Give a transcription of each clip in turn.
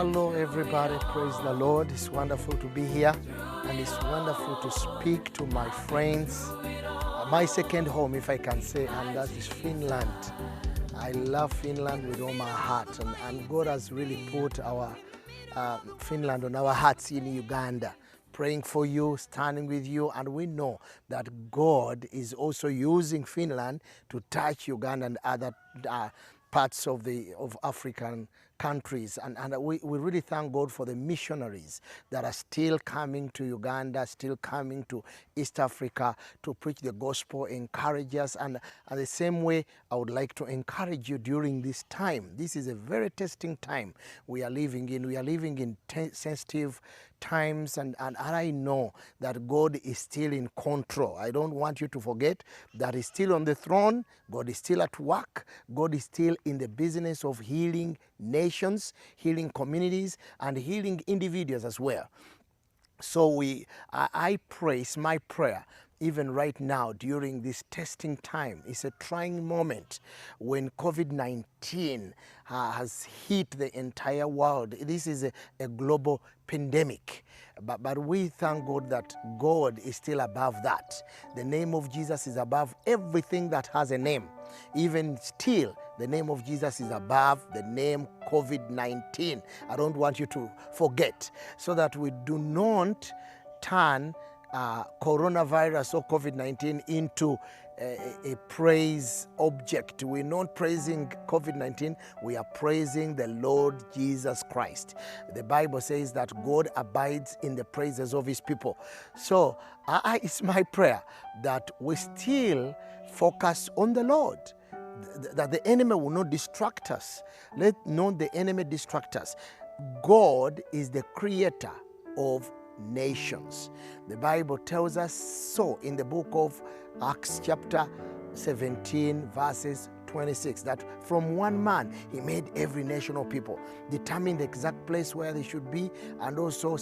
Hello, everybody. Praise the Lord. It's wonderful to be here, and it's wonderful to speak to my friends. My second home, if I can say, and that is Finland. I love Finland with all my heart, and God has really put our Finland on our hearts in Uganda. Praying for you, standing with you, and we know that God is also using Finland to touch Uganda and other parts of African countries, and we really thank God for the missionaries that are still coming to Uganda, still coming to East Africa to preach the gospel, encourage us, and the same way I would like to encourage you during this time. This is a very testing time we are living in. We are living in sensitive times, and I know that God is still in control. I don't want you to forget that He's still on the throne. God is still at work. God is still in the business of healing nations, healing communities, and healing individuals as well. So I pray, it's my prayer, even right now during this testing time. It's a trying moment when COVID-19 has hit the entire world. This is a global pandemic. But we thank God that God is still above that. The name of Jesus is above everything that has a name. Even still, the name of Jesus is above the name COVID-19. I don't want you to forget, so that we do not turn coronavirus or COVID-19 into a praise object. We're not praising COVID-19, we are praising the Lord Jesus Christ. The Bible says that God abides in the praises of His people. So it's my prayer that we still focus on the Lord, that the enemy will not distract us. Let not the enemy distract us. God is the creator of nations. The Bible tells us so in the book of Acts chapter 17 verses 26, that from one man He made every nation of people, determined the exact place where they should be, and also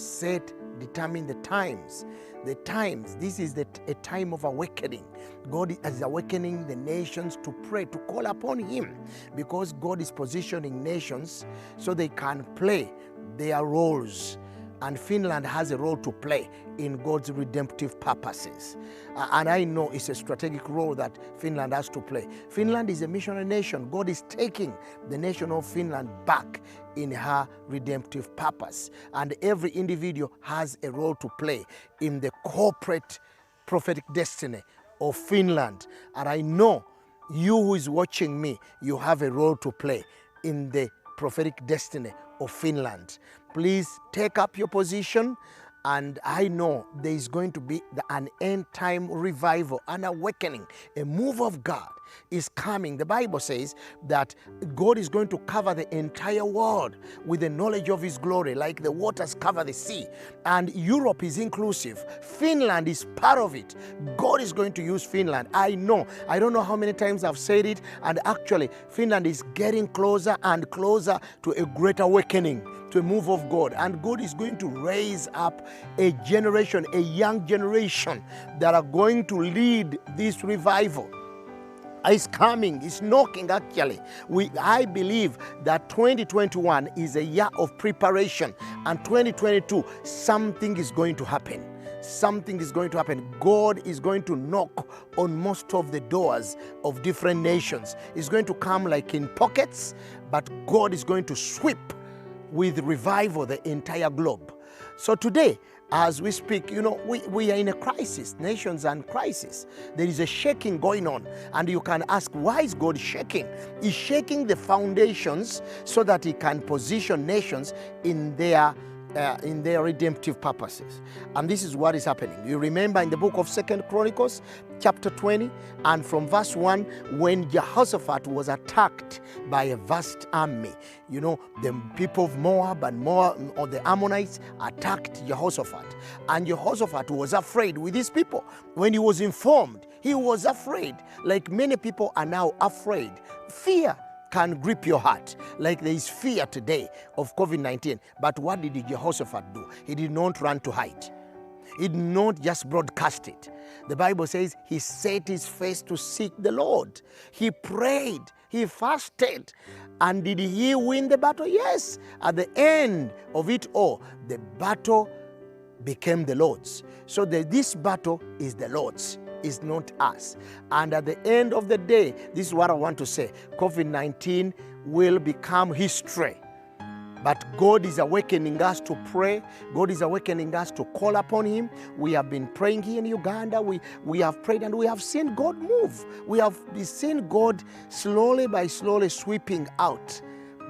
determined the times. The times, this is a time of awakening. God is awakening the nations to pray, to call upon Him, because God is positioning nations so they can play their roles. And Finland has a role to play in God's redemptive purposes. And I know it's a strategic role that Finland has to play. Finland is a missionary nation. God is taking the nation of Finland back in her redemptive purpose. And every individual has a role to play in the corporate prophetic destiny of Finland. And I know you who is watching me, you have a role to play in the prophetic destiny of Finland. Please take up your position, and I know there is going to be an end time revival, an awakening, a move of God is coming. The Bible says that God is going to cover the entire world with the knowledge of His glory, like the waters cover the sea. And Europe is inclusive. Finland is part of it. God is going to use Finland. I know. I don't know how many times I've said it, and actually Finland is getting closer and closer to a great awakening, to a move of God. And God is going to raise up a generation, a young generation that are going to lead this revival. It's coming, it's knocking actually. I believe that 2021 is a year of preparation, and 2022, something is going to happen. Something is going to happen. God is going to knock on most of the doors of different nations. It's going to come like in pockets, but God is going to sweep with revival the entire globe. So today, as we speak, we are in a crisis. Nations are in crisis. There is a shaking going on. And you can ask, why is God shaking? He's shaking the foundations so that He can position nations in their redemptive purposes. And this is what is happening. You remember in the book of 2 Chronicles, chapter 20, and from verse 1, when Jehoshaphat was attacked by a vast army, the people of Moab or the Ammonites attacked Jehoshaphat. And Jehoshaphat was afraid with his people. When he was informed, he was afraid. Like many people are now afraid. Fear can grip your heart, like there is fear today of COVID-19. But what did Jehoshaphat do? He did not run to hide. He did not just broadcast it. The Bible says he set his face to seek the Lord. He prayed, he fasted, And did he win the battle? Yes. At the end of it all, the battle became the Lord's. So this battle is the Lord's. Is not us. And at the end of the day, this is what I want to say. COVID-19 will become history. But God is awakening us to pray. God is awakening us to call upon Him. We have been praying here in Uganda. We have prayed and we have seen God move. We have seen God slowly by slowly sweeping out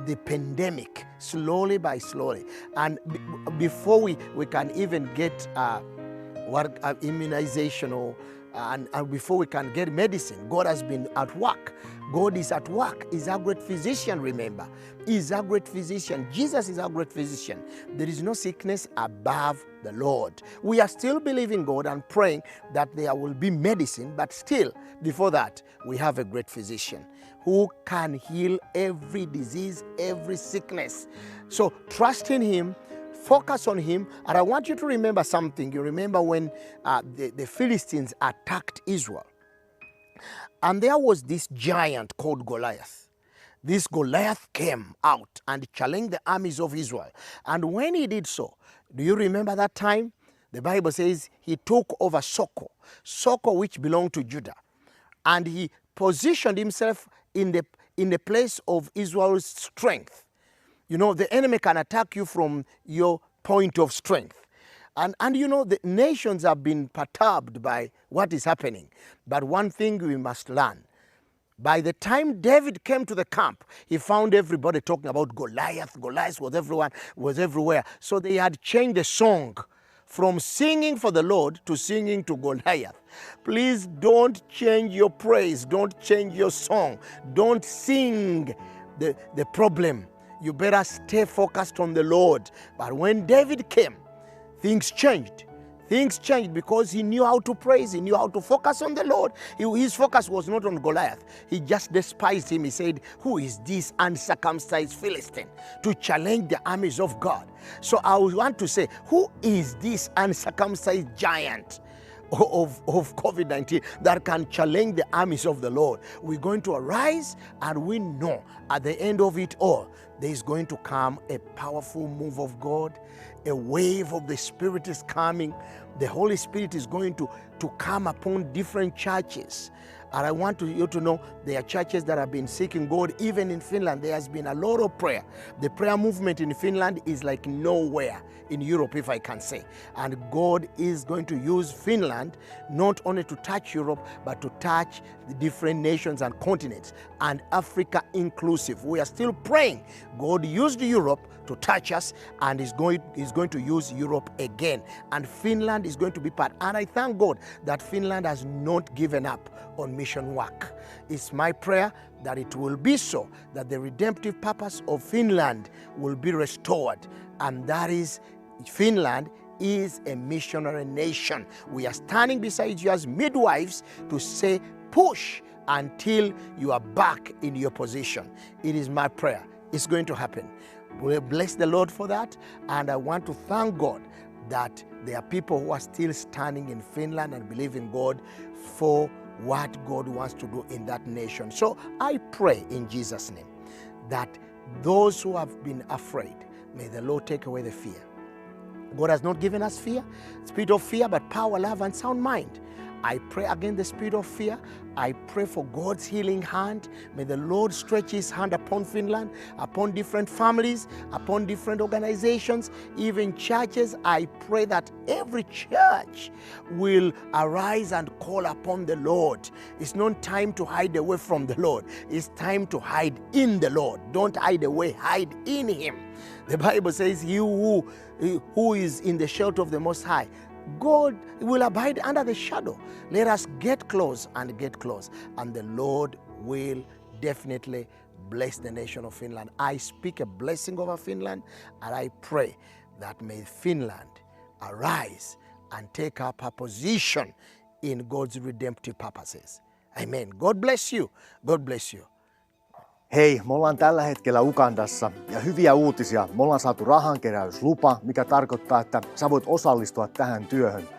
the pandemic, slowly by slowly. And before we can even get immunization or and before we can get medicine, God has been at work. God is at work. He's our great physician, remember. He's our great physician. Jesus is our great physician. There is no sickness above the Lord. We are still believing God and praying that there will be medicine, but still, before that, we have a great physician who can heal every disease, every sickness. So trust in Him. Focus on Him. And I want you to remember something. You remember when the Philistines attacked Israel. And there was this giant called Goliath. This Goliath came out and challenged the armies of Israel. And when he did so, do you remember that time? The Bible says he took over Soko, which belonged to Judah. And he positioned himself in the place of Israel's strength. You know, the enemy can attack you from your point of strength. And you know, the nations have been perturbed by what is happening. But one thing we must learn. By the time David came to the camp, he found everybody talking about Goliath. Goliath was everywhere. So they had changed the song from singing for the Lord to singing to Goliath. Please don't change your praise. Don't change your song. Don't sing the problem. You better stay focused on the Lord. But when David came, things changed. Things changed because he knew how to praise. He knew how to focus on the Lord. His focus was not on Goliath. He just despised him. He said, who is this uncircumcised Philistine to challenge the armies of God? So I want to say, who is this uncircumcised giant of COVID-19 that can challenge the armies of the Lord? We're going to arise, and we know at the end of it all, there is going to come a powerful move of God. A wave of the Spirit is coming. The Holy Spirit is going to come upon different churches. And I want you to know there are churches that have been seeking God. Even in Finland, there has been a lot of prayer. The prayer movement in Finland is like nowhere in Europe, if I can say. And God is going to use Finland not only to touch Europe, but to touch the different nations and continents, and Africa inclusive. We are still praying. God used Europe to touch us, and is going to use Europe again. And Finland is going to be part. And I thank God that Finland has not given up on mission work. It's my prayer that it will be so, that the redemptive purpose of Finland will be restored. And that is, Finland is a missionary nation. We are standing beside you as midwives to say, push until you are back in your position. It is my prayer. It's going to happen. We bless the Lord for that. And I want to thank God that there are people who are still standing in Finland and believing God for what God wants to do in that nation. So I pray in Jesus' name that those who have been afraid, may the Lord take away the fear. God has not given us fear, spirit of fear, but power, love, and sound mind. I pray against the spirit of fear. I pray for God's healing hand. May the Lord stretch His hand upon Finland, upon different families, upon different organizations, even churches. I pray that every church will arise and call upon the Lord. It's not time to hide away from the Lord. It's time to hide in the Lord. Don't hide away, hide in Him. The Bible says, he who is in the shelter of the Most High, God will abide under the shadow. Let us get close and get close, and the Lord will definitely bless the nation of Finland. I speak a blessing over Finland, and I pray that may Finland arise and take up her position in God's redemptive purposes. Amen. God bless you. God bless you. Hei, me ollaan tällä hetkellä Ugandassa ja hyviä uutisia. Me ollaan saatu rahankeräyslupa, mikä tarkoittaa, että sä voit osallistua tähän työhön.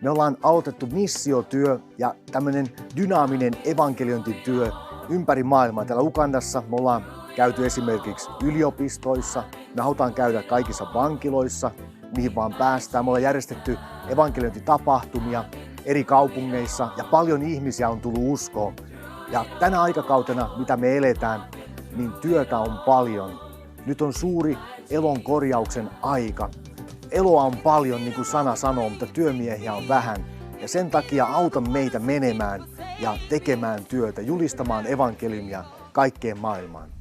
Me ollaan aloitettu missiotyö ja tämmöinen dynaaminen evankeliointityö ympäri maailmaa. Täällä Ugandassa me ollaan käyty esimerkiksi yliopistoissa, me halutaan käydä kaikissa vankiloissa, mihin vaan päästään. Me ollaan järjestetty evankeliointitapahtumia eri kaupungeissa ja paljon ihmisiä on tullut uskoon. Ja tänä aikakautena, mitä me eletään, niin työtä on paljon. Nyt on suuri elon korjauksen aika. Eloa on paljon, niin kuin sana sanoo, mutta työmiehiä on vähän. Ja sen takia auta meitä menemään ja tekemään työtä, julistamaan evankeliumia kaikkeen maailmaan.